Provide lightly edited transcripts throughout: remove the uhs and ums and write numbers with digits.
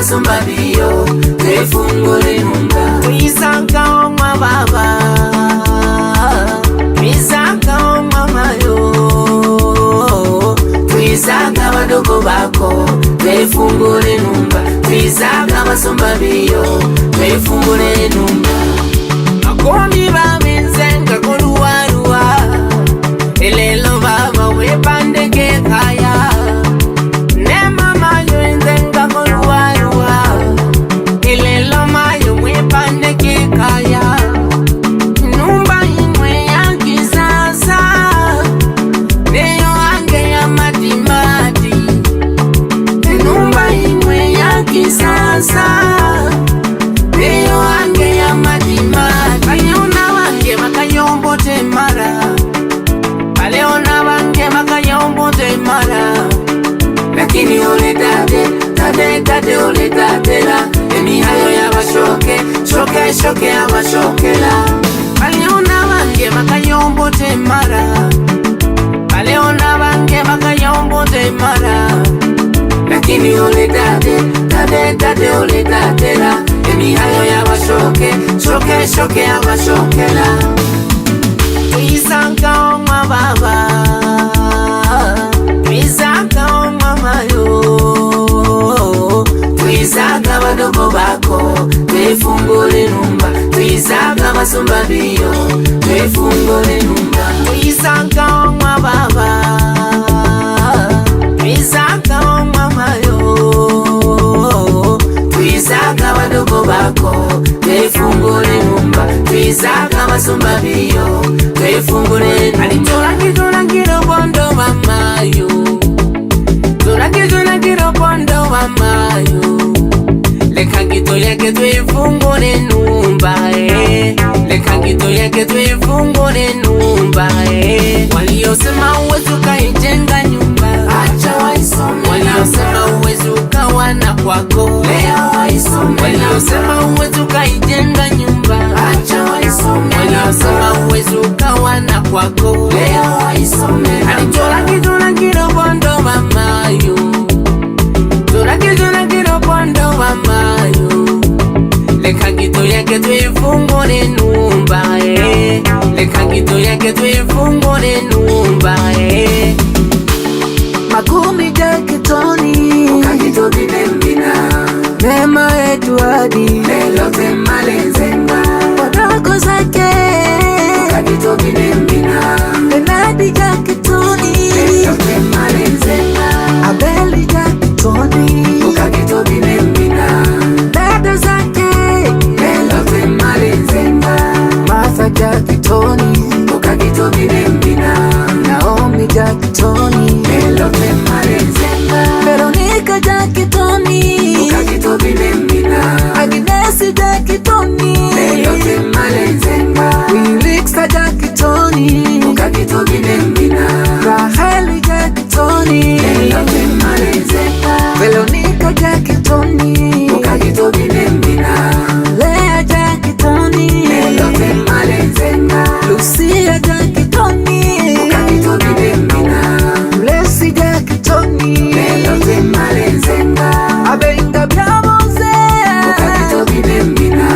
basumba biyo twefungure numba twisanga omwa baba twisanga omwa mayo twisanga badogo bako twefungure numba twisanga basumba biyo twefungure numba makondi babenzenga koluwarua elelo baba wepandeke kaya nema mayo enzenga koluwarua elelo mayo wepandeke kaya numba imwe ya kisasa neyo ange ya matimati numba imwe ya kisasa neyo ange ya matimati kayona wange makayombote mara Leona bange makayombote mara lakini ole tate ole tatela emihayo yabashoke shoke yabashokela Leona bange makayombote mara Leona bange makayombote mara lakini ole tate ole tatela emihayo yabashoke shoke yabashokela Twisanga omwa baba twisanga omwa mayo twisanga badogo bako twefungure numba twisanga basumba biyo twefungure numba twisanga omwa baba twisanga omwa mayo twisanga badogo bako twefungure numba twisanga basumba biyo twefungure alitola bondo mamayo tola bondo mamayo lekangito yake twefungure numba lekangito yake twefungure numba waliosema uwezo kaijenga nyumba acha waisome waliosema uwezo kawana kwako leo waisome waliosema uwezo kaijenga nyumba acha waisome waliosema uwezo kawana kwako leo waisome alitola bondo mamayo tola bondo mamayo lekangito yake twefungure numba lekangito yake twefungure numba Makumi jakitoni ukakito binembina Nema Edwardi lelo temalenzenga wadogo zake ukakito binembina Benadi jakitoni lelo temalenzenga Abeli jakitoni ukakito binembina dada zake lelo temalenzenga Martha jakitoni ukakito binembina Naomi jakitoni lelo temalenzenga Veronica jakitoni ukakito binembina Agnes jakitoni lelo temalenzenga Wilixa jakitoni ukakito binembina Raheli jakitoni lelo temalenzenga Veronica jakitoni ukakito binembina Lea jakitoni lelo temalenzenga Lucia jakitoni ukakito binembina Lesi jakitoni lelo temalenzenga Abenga byamoze ukakito binembina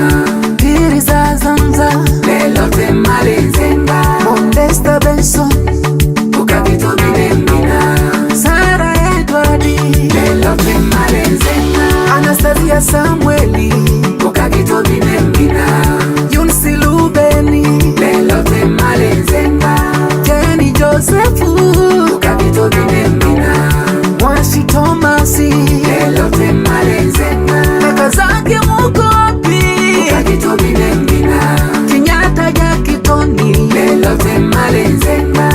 Piri za Zanza lelo temalenzenga Modesta Benson ukakito binembina Sarah Edwardi lelo temalenzenga Anastasia Samueli ukakito binembina Yunsi Lubeni lelo temalenzenga Jenny Josephu ukakito binembina Mwashi Tomasi lelo temalenzenga Kaka zake Mukopi ukakito binembina Kenyatta jakitoni lelo temalenzenga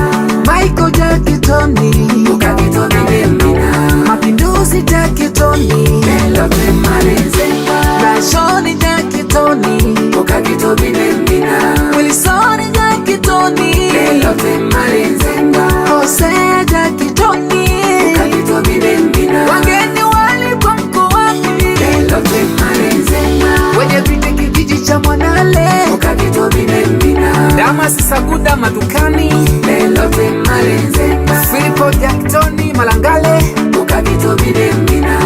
Michael jakitoni ukakito binembina Mapinduzi jakitoni lelo temalenzenga Rashoni jakitoni ukakito binembina Wilson jakitoni lelo temalenzenga Hosea jakitoni ukakito binembina wageni walikuwa mkoani lelo temalenzenga wenye viti kijiji cha Mwanale ukakito binembina Damas Saguda madukani lelo temalenzenga Filipo Jaktoni Malangale ukakito binembina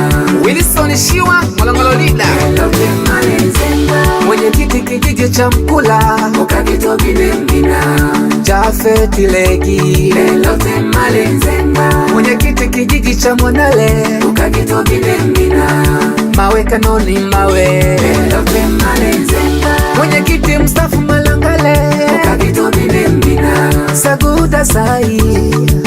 Wilson Mlishiwa Ngolongololida, Lelote malenzenga, mwenyekiti kijiji cha Mkula, ukagito binembina. Jafet Legi, Lelote malenzenga, mwenyekiti kijiji cha Mwanale, ukagito binembina. Mawe Kanoni Mawe, Lelote malenzenga, mwenyekiti Mustafa Malangale, ukagito binembina. Saguda Sai,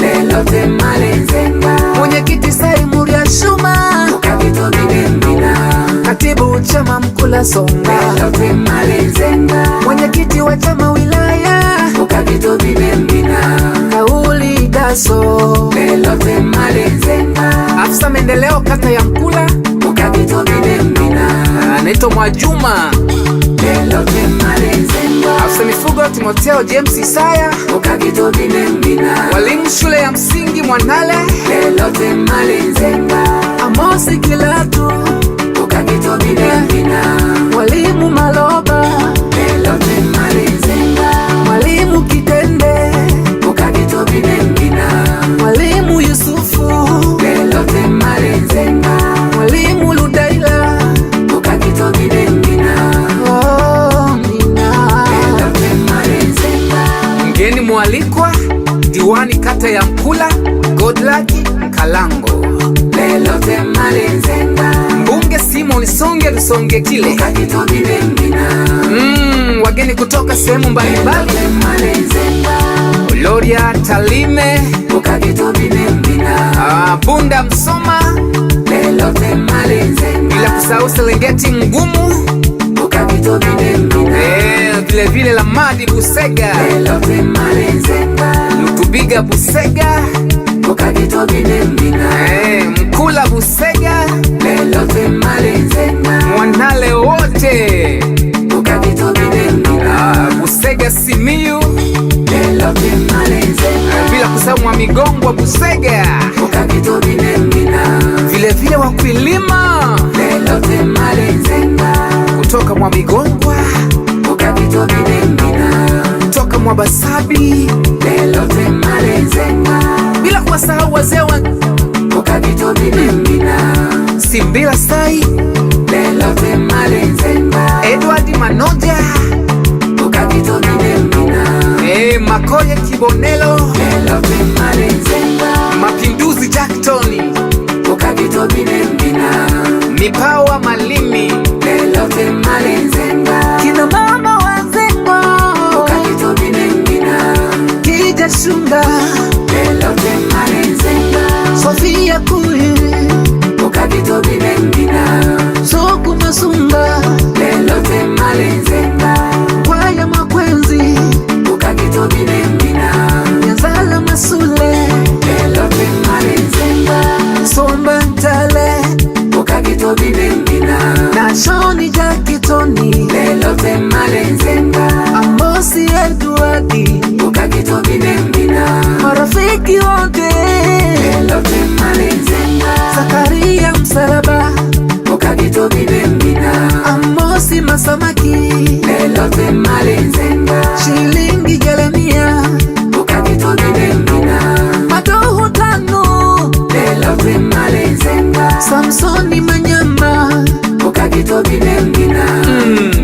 Lelote malenzenga, mwenyekiti Sai Muria Shuma, ukagito binembina. katibu chama Mkula Songa, Lelote malenzenga, mwenyekiti wa chama wilaya, ukagito binembina. Kauli Daso, Lelote malenzenga, afisa maendeleo kata ya Mkula, ukagito binembina. anaitwa Mwajuma, Lelote malenzenga, afisa mifugo Timotheo James Isaya, ukagito binembina. walimu shule ya msingi Mwanale, Lelote malenzenga, Amosi Kilatu, ukagito binembina. walimu Maloba, Lelote malenzenga, mwalimu Kitende, ukagito binembina. mwalimu Yusufu, Lelote malenzenga, mwalimu Ludaila, ukagito binembina. oh, Mina. Lelote malenzenga, Mgeni mwalikwa diwani kata ya Mkula Godluck Kalango, lelote malenzenga, mbunge Simon Songe Lusonge Kile, ukagito binembina. wageni kutoka sehemu mbalimbali, Lelote malenzenga, Gloria Talime, ukagito binembina. Bunda Msoma, Lelote malenzenga, bila kusahau Serengeti Mgumu, ukagito binembina. vile vile Lamadi Busega, Lelote malenzenga, Lutubiga Busega, ukagito binembina. Mkula Busega, Lelote malenzenga, Mwanale wote, ukagito binembina. Busega Simiyu, Lelote malenzenga, bila kusahau Mwamigongwa Busega, ukagito binembina. vile vile Wakwilima Lelote malenzenga, kutoka Mwamigongwa, ukagito binembina. kutoka Mwabasabi, Lelote malenzenga, bila kuwasahau wazee wa ukagito binembina. Simbila Sai, Lelote malenzenga, Edward Manoja, ukagito binembina. Makoye Kibonelo, Lelote malenzenga, Mapinduzi Jacktoni, ukagito binembina. Mipawa Malimi, Lelote malenzenga, kina mama Wazengwa, ukagito binembina. Kija Shunga, Lelote malenzenga, Sofia Kuyi, ukagito binembina. Soku Masunga, Lelote malenzenga, Kwaya Makwenzi, ukagito binembina. Nyanzala Masule, Lelote malenzenga, Somba Ntale, ukagito binembina. na Shoni Jakitoni, Lelote malenzenga, Amosi Edwardi, ukagito binembina. marafiki wote, Lelote malenzenga, Zakaria Msalaba, ukagito binembina. Amosi Masamaki, Lelote malenzenga, Shilingi Jeremia, ukagito binembina. Madoho Tano, Lelote malenzenga, Samsoni Manyamba, ukagito binembina.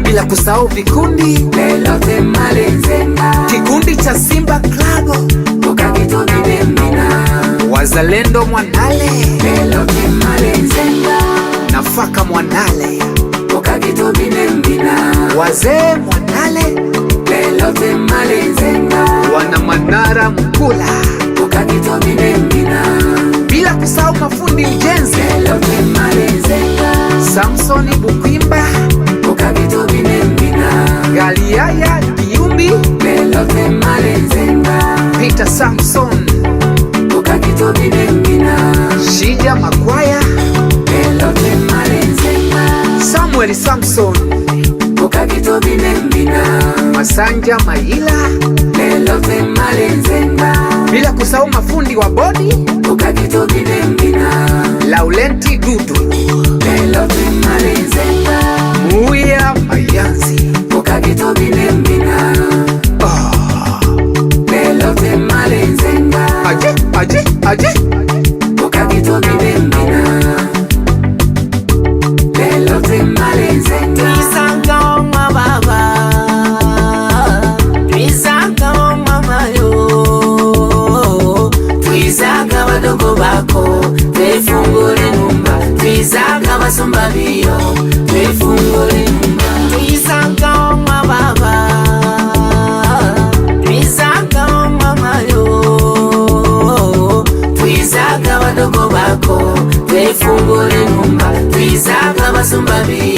bila kusahau vikundi, Lelote malenzenga, kikundi cha Simba Club, ukagito binembina. Wazalendo Mwanale, Lelote malenzenga, Nafaka Mwanale, ukagito binembina. wazee Mwanale, Lelote malenzenga, wana Manara Mkula, ukagito binembina. bila kusahau mafundi ujenzi, Lelote malenzenga, Samsoni Bukwimba, ukagito binembina. Galiaya Kiumbi, Lelote malenzenga, Peter Samson, ukagito binembina. Shija Makwaya, Lelote malenzenga, Samuel Samson, ukagito binembina. Masanja Maila, Lelote malenzenga, bila kusahau mafundi wa bodi, ukagito binembina. Laurenti Dudu, Lelote malenzenga, Muya Mayanzi, ukagito binembina. Lelote malenzenga, aje ukagito binembina. twisaga basumba biyo twefungule nyumba. Twisaga omwa baba, twisaga omwa mayo, twisaga badogo bako twefungule nyumba. Twisaga basumba biyo